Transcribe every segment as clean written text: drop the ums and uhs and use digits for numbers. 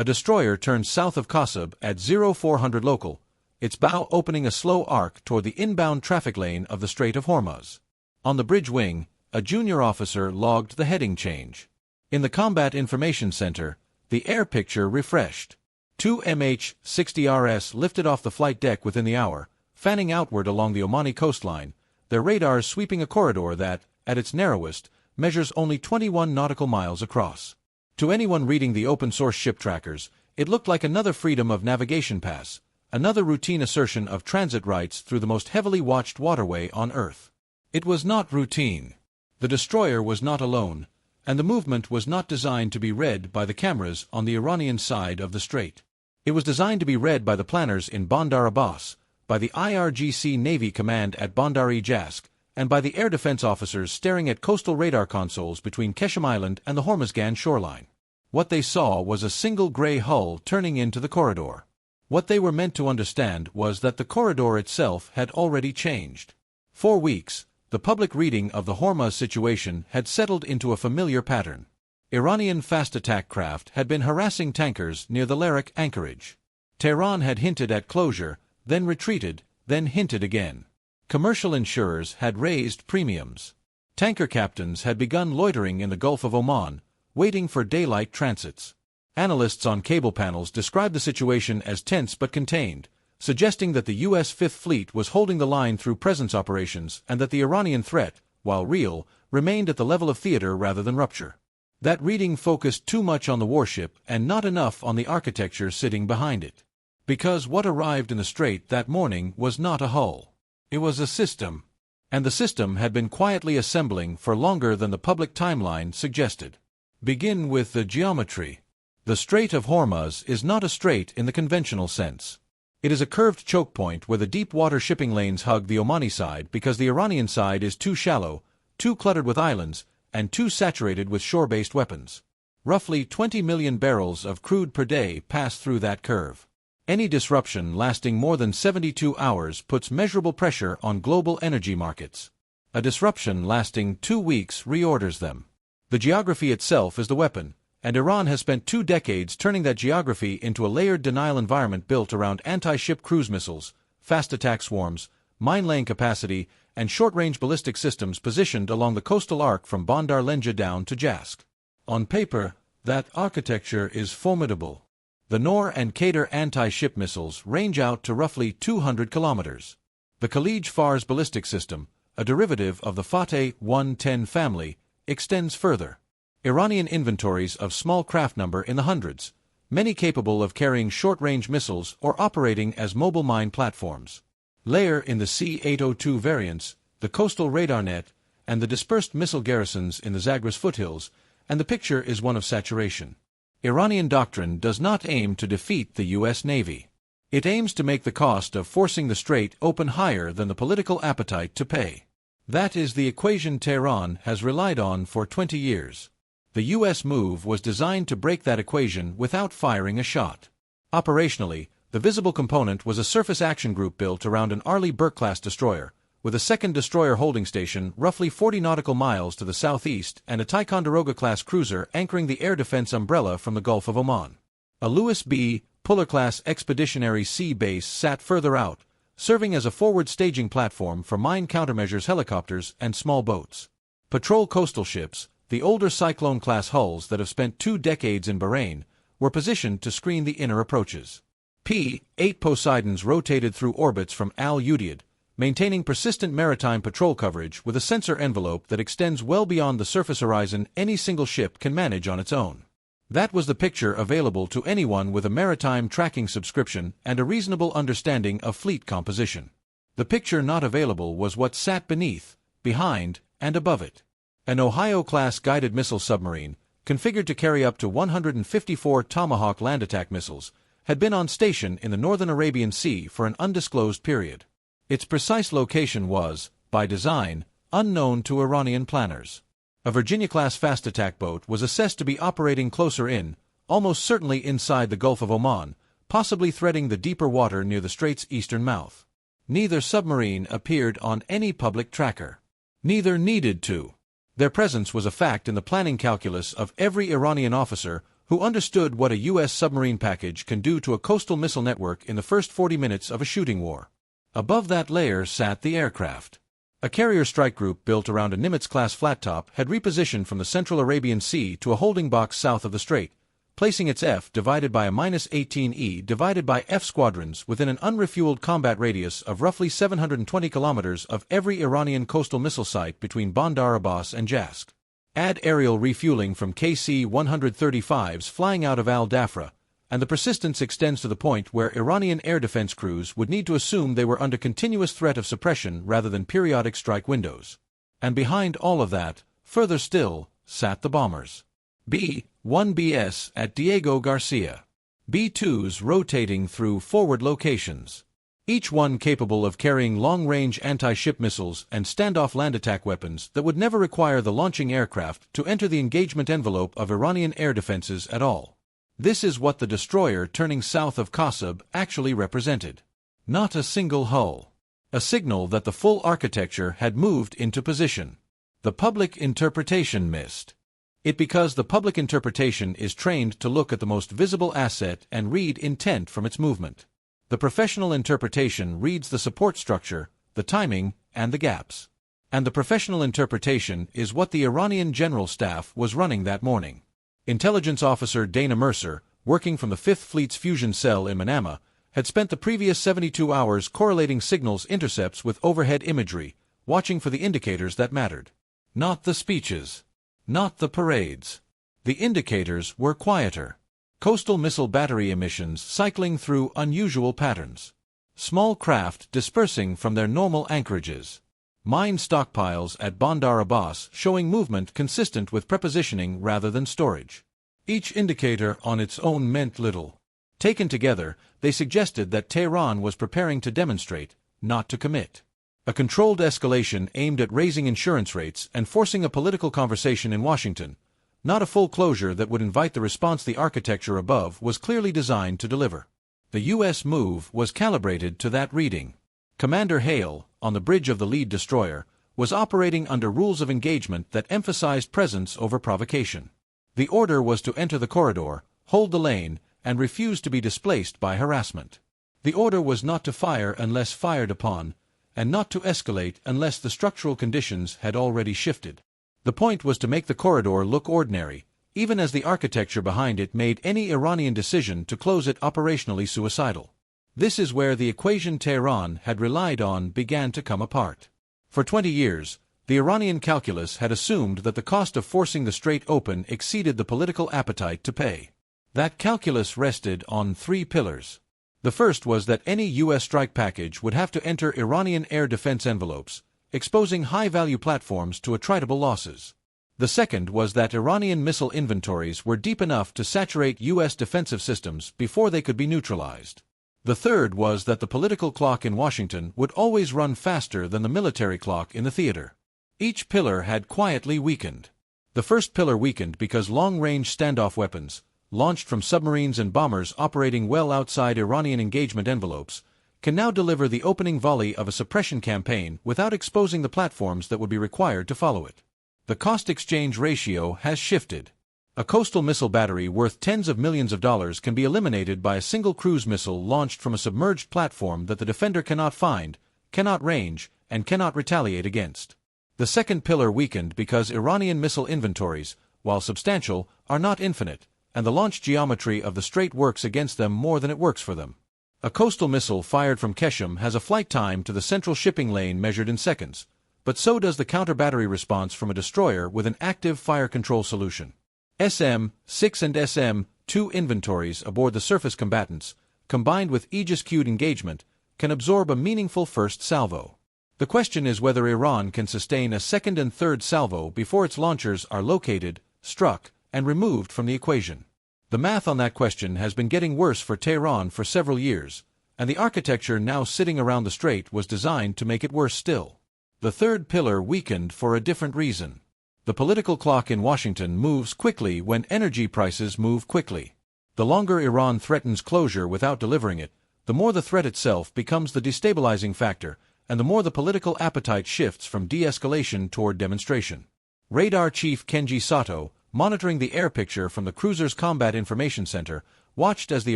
A destroyer turned south of Qasab at 0400 local, its bow opening a slow arc toward the inbound traffic lane of the Strait of Hormuz. On the bridge wing, a junior officer logged the heading change. In the Combat Information Center, the air picture refreshed. Two MH-60RS lifted off the flight deck within the hour, fanning outward along the Omani coastline, their radars sweeping a corridor that, at its narrowest, measures only 21 nautical miles across. To anyone reading the open-source ship trackers, it looked like another freedom of navigation pass, another routine assertion of transit rights through the most heavily watched waterway on Earth. It was not routine. The destroyer was not alone, and the movement was not designed to be read by the cameras on the Iranian side of the strait. It was designed to be read by the planners in Bandar Abbas, by the IRGC Navy Command at Bandar-e Jask, and by the air defense officers staring at coastal radar consoles between Keshem Island and the Hormuzgan shoreline. What they saw was a single gray hull turning into the corridor. What they were meant to understand was that the corridor itself had already changed. For weeks, the public reading of the Hormuz situation had settled into a familiar pattern. Iranian fast attack craft had been harassing tankers near the Larak anchorage. Tehran had hinted at closure, then retreated, then hinted again. Commercial insurers had raised premiums. Tanker captains had begun loitering in the Gulf of Oman, waiting for daylight transits. Analysts on cable panels described the situation as tense but contained, suggesting that the U.S. Fifth Fleet was holding the line through presence operations and that the Iranian threat, while real, remained at the level of theater rather than rupture. That reading focused too much on the warship and not enough on the architecture sitting behind it. Because what arrived in the strait that morning was not a hull. It was a system. And the system had been quietly assembling for longer than the public timeline suggested. Begin with the geometry. The Strait of Hormuz is not a strait in the conventional sense. It is a curved choke point where the deep-water shipping lanes hug the Omani side because the Iranian side is too shallow, too cluttered with islands, and too saturated with shore-based weapons. Roughly 20 million barrels of crude per day pass through that curve. Any disruption lasting more than 72 hours puts measurable pressure on global energy markets. A disruption lasting 2 weeks reorders them. The geography itself is the weapon, and Iran has spent 2 decades turning that geography into a layered denial environment built around anti-ship cruise missiles, fast attack swarms, mine-laying capacity, and short-range ballistic systems positioned along the coastal arc from Bandar Lenja down to Jask. On paper, that architecture is formidable. The Noor and Qader anti-ship missiles range out to roughly 200 kilometers. The Khalij Fars ballistic system, a derivative of the Fateh 110 family, extends further. Iranian inventories of small craft number in the hundreds, many capable of carrying short-range missiles or operating as mobile mine platforms. Layer in the C-802 variants, the coastal radar net, and the dispersed missile garrisons in the Zagros foothills, and the picture is one of saturation. Iranian doctrine does not aim to defeat the U.S. Navy. It aims to make the cost of forcing the strait open higher than the political appetite to pay. That is the equation Tehran has relied on for 20 years. The U.S. move was designed to break that equation without firing a shot. Operationally, the visible component was a surface action group built around an Arleigh Burke-class destroyer, with a second destroyer holding station roughly 40 nautical miles to the southeast and a Ticonderoga-class cruiser anchoring the air defense umbrella from the Gulf of Oman. A Lewis B. Puller-class expeditionary sea base sat further out, serving as a forward staging platform for mine countermeasures helicopters and small boats. Patrol coastal ships, the older Cyclone-class hulls that have spent 2 decades in Bahrain, were positioned to screen the inner approaches. P-8 Poseidons rotated through orbits from Al-Udeid, maintaining persistent maritime patrol coverage with a sensor envelope that extends well beyond the surface horizon any single ship can manage on its own. That was the picture available to anyone with a maritime tracking subscription and a reasonable understanding of fleet composition. The picture not available was what sat beneath, behind, and above it. An Ohio-class guided missile submarine, configured to carry up to 154 Tomahawk land attack missiles, had been on station in the northern Arabian Sea for an undisclosed period. Its precise location was, by design, unknown to Iranian planners. A Virginia-class fast attack boat was assessed to be operating closer in, almost certainly inside the Gulf of Oman, possibly threading the deeper water near the strait's eastern mouth. Neither submarine appeared on any public tracker. Neither needed to. Their presence was a fact in the planning calculus of every Iranian officer who understood what a U.S. submarine package can do to a coastal missile network in the first 40 minutes of a shooting war. Above that layer sat the aircraft. A carrier strike group built around a Nimitz-class flat-top had repositioned from the Central Arabian Sea to a holding box south of the strait, placing its F divided by a -18E divided by F squadrons within an unrefueled combat radius of roughly 720 kilometers of every Iranian coastal missile site between Bandar Abbas and Jask. Add aerial refueling from KC-135s flying out of Al-Dafra, and the persistence extends to the point where Iranian air defense crews would need to assume they were under continuous threat of suppression rather than periodic strike windows. And behind all of that, further still, sat the bombers. B-1BS at Diego Garcia. B-2s rotating through forward locations. Each one capable of carrying long-range anti-ship missiles and standoff land attack weapons that would never require the launching aircraft to enter the engagement envelope of Iranian air defenses at all. This is what the destroyer turning south of Qasab actually represented. Not a single hull. A signal that the full architecture had moved into position. The public interpretation missed it because the public interpretation is trained to look at the most visible asset and read intent from its movement. The professional interpretation reads the support structure, the timing, and the gaps. And the professional interpretation is what the Iranian General Staff was running that morning. Intelligence officer Dana Mercer, working from the 5th Fleet's fusion cell in Manama, had spent the previous 72 hours correlating signals intercepts with overhead imagery, watching for the indicators that mattered. Not the speeches. Not the parades. The indicators were quieter. Coastal missile battery emissions cycling through unusual patterns. Small craft dispersing from their normal anchorages. Mine stockpiles at Bandar Abbas showing movement consistent with prepositioning rather than storage. Each indicator on its own meant little. Taken together, they suggested that Tehran was preparing to demonstrate, not to commit. A controlled escalation aimed at raising insurance rates and forcing a political conversation in Washington, not a full closure that would invite the response the architecture above was clearly designed to deliver. The U.S. move was calibrated to that reading. Commander Hale, on the bridge of the lead destroyer, was operating under rules of engagement that emphasized presence over provocation. The order was to enter the corridor, hold the lane, and refuse to be displaced by harassment. The order was not to fire unless fired upon, and not to escalate unless the structural conditions had already shifted. The point was to make the corridor look ordinary, even as the architecture behind it made any Iranian decision to close it operationally suicidal. This is where the equation Tehran had relied on began to come apart. For 20 years, the Iranian calculus had assumed that the cost of forcing the strait open exceeded the political appetite to pay. That calculus rested on 3 pillars. The first was that any U.S. strike package would have to enter Iranian air defense envelopes, exposing high-value platforms to attritable losses. The second was that Iranian missile inventories were deep enough to saturate U.S. defensive systems before they could be neutralized. The third was that the political clock in Washington would always run faster than the military clock in the theater. Each pillar had quietly weakened. The first pillar weakened because long-range standoff weapons, launched from submarines and bombers operating well outside Iranian engagement envelopes, can now deliver the opening volley of a suppression campaign without exposing the platforms that would be required to follow it. The cost-exchange ratio has shifted. A coastal missile battery worth tens of millions of dollars can be eliminated by a single cruise missile launched from a submerged platform that the defender cannot find, cannot range, and cannot retaliate against. The second pillar weakened because Iranian missile inventories, while substantial, are not infinite, and the launch geometry of the strait works against them more than it works for them. A coastal missile fired from Keshem has a flight time to the central shipping lane measured in seconds, but so does the counter-battery response from a destroyer with an active fire control solution. SM-6 and SM-2 inventories aboard the surface combatants, combined with Aegis-cued engagement, can absorb a meaningful first salvo. The question is whether Iran can sustain a second and third salvo before its launchers are located, struck, and removed from the equation. The math on that question has been getting worse for Tehran for several years, and the architecture now sitting around the strait was designed to make it worse still. The third pillar weakened for a different reason. The political clock in Washington moves quickly when energy prices move quickly. The longer Iran threatens closure without delivering it, the more the threat itself becomes the destabilizing factor, and the more the political appetite shifts from de-escalation toward demonstration. Radar Chief Kenji Sato, monitoring the air picture from the cruiser's Combat Information Center, watched as the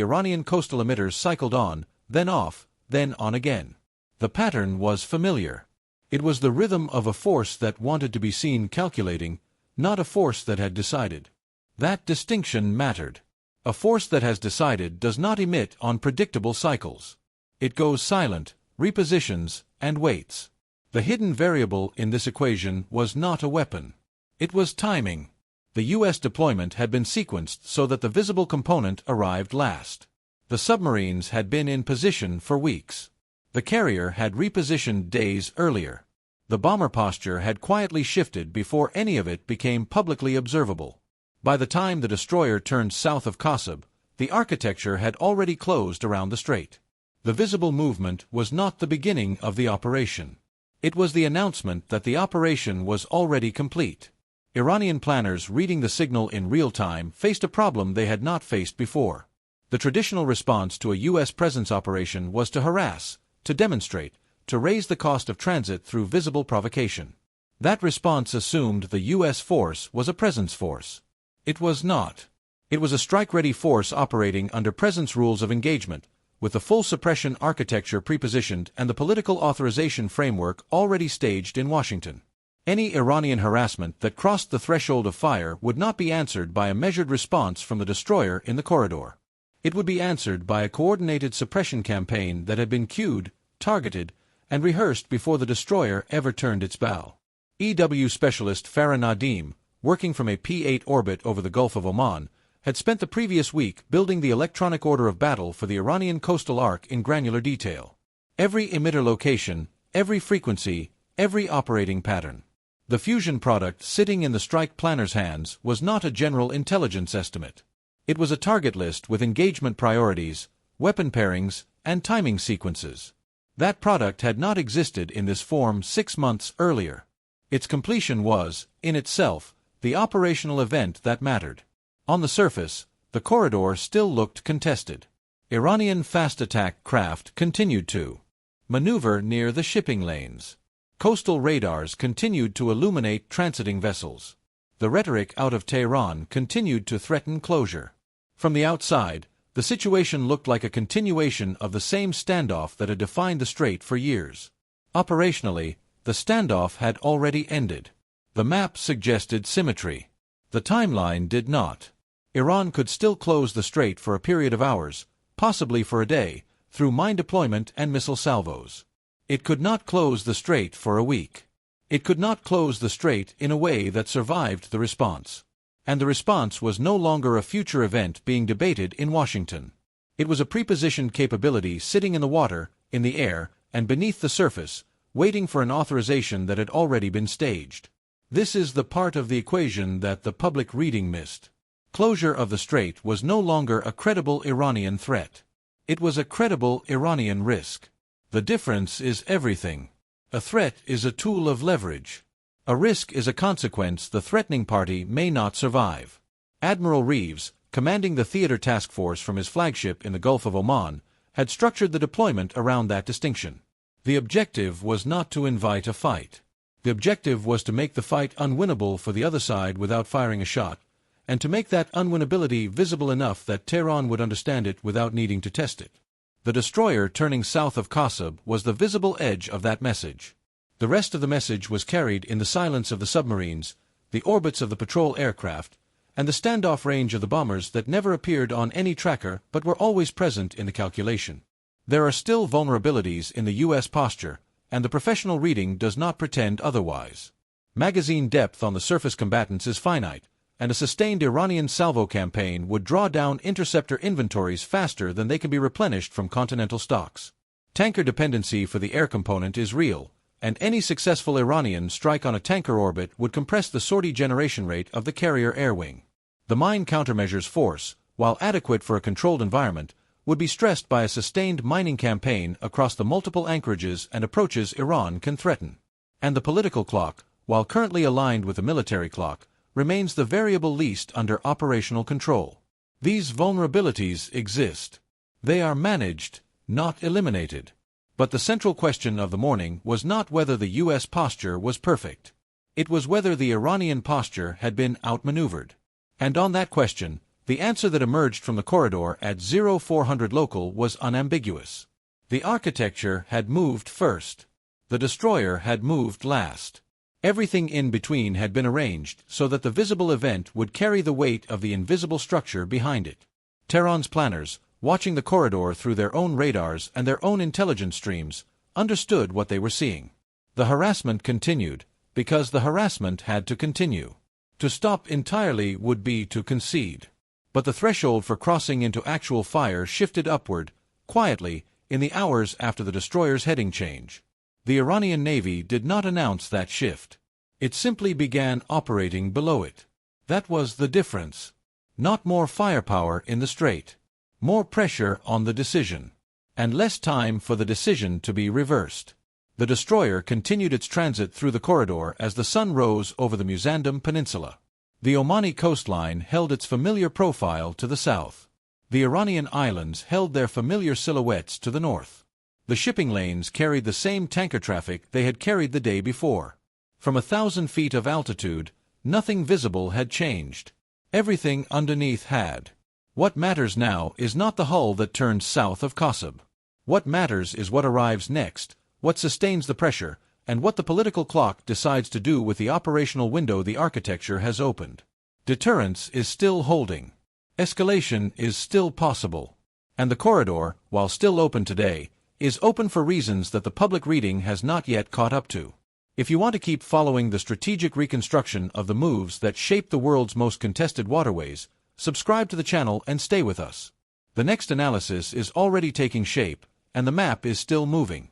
Iranian coastal emitters cycled on, then off, then on again. The pattern was familiar. It was the rhythm of a force that wanted to be seen calculating, not a force that had decided. That distinction mattered. A force that has decided does not emit on predictable cycles. It goes silent, repositions, and waits. The hidden variable in this equation was not a weapon. It was timing. The U.S. deployment had been sequenced so that the visible component arrived last. The submarines had been in position for weeks. The carrier had repositioned days earlier. The bomber posture had quietly shifted before any of it became publicly observable. By the time the destroyer turned south of Kosovo, the architecture had already closed around the strait. The visible movement was not the beginning of the operation. It was the announcement that the operation was already complete. Iranian planners reading the signal in real time faced a problem they had not faced before. The traditional response to a U.S. presence operation was to harass, to demonstrate, to raise the cost of transit through visible provocation. That response assumed the U.S. force was a presence force. It was not. It was a strike-ready force operating under presence rules of engagement, with the full suppression architecture prepositioned and the political authorization framework already staged in Washington. Any Iranian harassment that crossed the threshold of fire would not be answered by a measured response from the destroyer in the corridor. It would be answered by a coordinated suppression campaign that had been cued, targeted, and rehearsed before the destroyer ever turned its bow. EW specialist Farah Nadim, working from a P-8 orbit over the Gulf of Oman, had spent the previous week building the electronic order of battle for the Iranian coastal arc in granular detail. Every emitter location, every frequency, every operating pattern. The fusion product sitting in the strike planner's hands was not a general intelligence estimate. It was a target list with engagement priorities, weapon pairings, and timing sequences. That product had not existed in this form 6 months earlier. Its completion was, in itself, the operational event that mattered. On the surface, the corridor still looked contested. Iranian fast attack craft continued to maneuver near the shipping lanes. Coastal radars continued to illuminate transiting vessels. The rhetoric out of Tehran continued to threaten closure. From the outside, the situation looked like a continuation of the same standoff that had defined the strait for years. Operationally, the standoff had already ended. The map suggested symmetry. The timeline did not. Iran could still close the strait for a period of hours, possibly for a day, through mine deployment and missile salvos. It could not close the strait for a week. It could not close the strait in a way that survived the response. And the response was no longer a future event being debated in Washington. It was a prepositioned capability sitting in the water, in the air, and beneath the surface, waiting for an authorization that had already been staged. This is the part of the equation that the public reading missed. Closure of the strait was no longer a credible Iranian threat. It was a credible Iranian risk. The difference is everything. A threat is a tool of leverage. A risk is a consequence the threatening party may not survive. Admiral Reeves, commanding the theater task force from his flagship in the Gulf of Oman, had structured the deployment around that distinction. The objective was not to invite a fight. The objective was to make the fight unwinnable for the other side without firing a shot, and to make that unwinnability visible enough that Tehran would understand it without needing to test it. The destroyer turning south of Kosovo was the visible edge of that message. The rest of the message was carried in the silence of the submarines, the orbits of the patrol aircraft, and the standoff range of the bombers that never appeared on any tracker but were always present in the calculation. There are still vulnerabilities in the U.S. posture, and the professional reading does not pretend otherwise. Magazine depth on the surface combatants is finite, and a sustained Iranian salvo campaign would draw down interceptor inventories faster than they can be replenished from continental stocks. Tanker dependency for the air component is real, and any successful Iranian strike on a tanker orbit would compress the sortie generation rate of the carrier air wing. The mine countermeasures force, while adequate for a controlled environment, would be stressed by a sustained mining campaign across the multiple anchorages and approaches Iran can threaten. And the political clock, while currently aligned with the military clock, remains the variable least under operational control. These vulnerabilities exist. They are managed, not eliminated. But the central question of the morning was not whether the U.S. posture was perfect. It was whether the Iranian posture had been outmaneuvered. And on that question, the answer that emerged from the corridor at 0400 local was unambiguous. The architecture had moved first. The destroyer had moved last. Everything in between had been arranged so that the visible event would carry the weight of the invisible structure behind it. Tehran's planners, watching the corridor through their own radars and their own intelligence streams, understood what they were seeing. The harassment continued, because the harassment had to continue. To stop entirely would be to concede. But the threshold for crossing into actual fire shifted upward, quietly, in the hours after the destroyer's heading change. The Iranian Navy did not announce that shift. It simply began operating below it. That was the difference. Not more firepower in the strait. More pressure on the decision. And less time for the decision to be reversed. The destroyer continued its transit through the corridor as the sun rose over the Muzandam Peninsula. The Omani coastline held its familiar profile to the south. The Iranian islands held their familiar silhouettes to the north. The shipping lanes carried the same tanker traffic they had carried the day before. From 1,000 feet of altitude, nothing visible had changed. Everything underneath had. What matters now is not the hull that turns south of Kosob. What matters is what arrives next, what sustains the pressure, and what the political clock decides to do with the operational window the architecture has opened. Deterrence is still holding. Escalation is still possible. And the corridor, while still open today, is open for reasons that the public reading has not yet caught up to. If you want to keep following the strategic reconstruction of the moves that shape the world's most contested waterways, subscribe to the channel and stay with us. The next analysis is already taking shape, and the map is still moving.